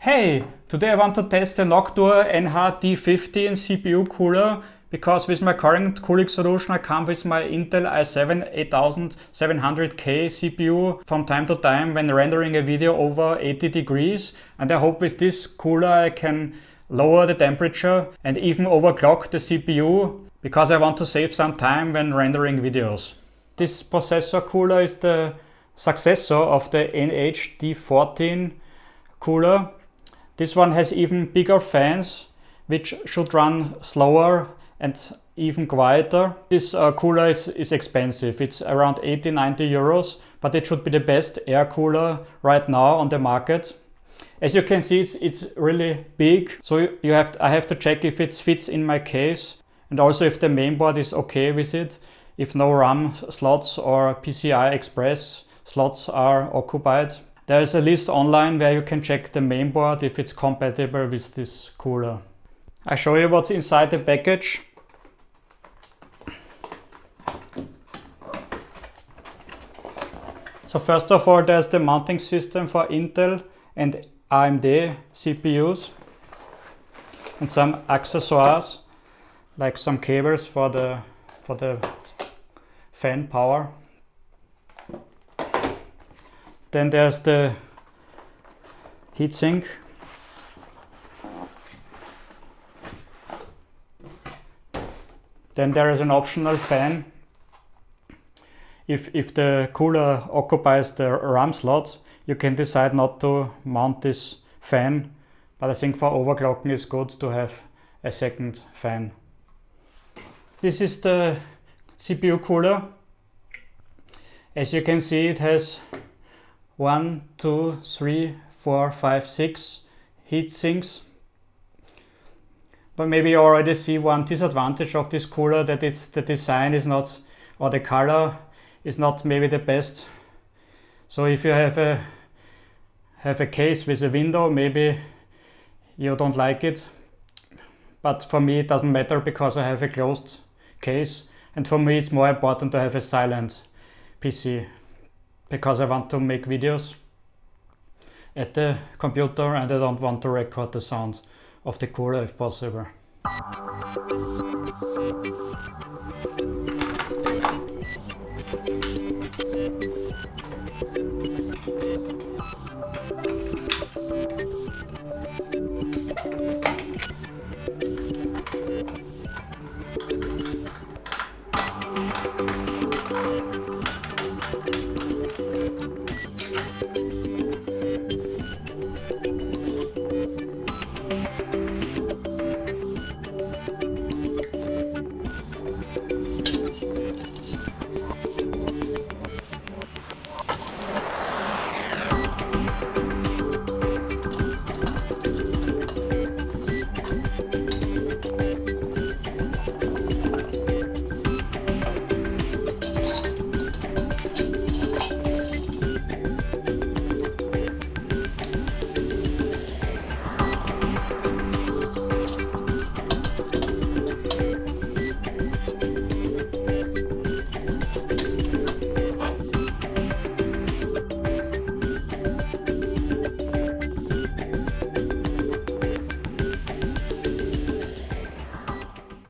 Hey, today I want to test the Noctua NH-D15 CPU cooler because with my current cooling solution I come with my Intel i7 8700K CPU from time to time when rendering a video over 80 degrees, and I hope with this cooler I can lower the temperature and even overclock the CPU because I want to save some time when rendering videos. This processor cooler is the successor of the NH-D15 cooler. This one has even bigger fans, which should run slower and even quieter. This cooler is expensive. It's around 80-90 euros, but it should be the best air cooler right now on the market. As you can see, it's really big, so I have to check if it fits in my case, and also if the mainboard is okay with it, if no RAM slots or PCI Express slots are occupied. There is a list online where you can check the mainboard if it's compatible with this cooler. I show you what's inside the package. So first of all, there's the mounting system for Intel and AMD CPUs and some accessories like some cables for the fan power. Then there's the heatsink. Then there is an optional fan. If the cooler occupies the RAM slot, you can decide not to mount this fan, but I think for overclocking it's good to have a second fan. This is the CPU cooler. As you can see, it has 1, 2, 3, 4, 5, 6 heat sinks. But maybe you already see one disadvantage of this cooler, that the design is not, or the color is not maybe the best. So if you have a case with a window, maybe you don't like it. But for me it doesn't matter because I have a closed case, and for me it's more important to have a silent PC, because I want to make videos at the computer and I don't want to record the sound of the cooler if possible.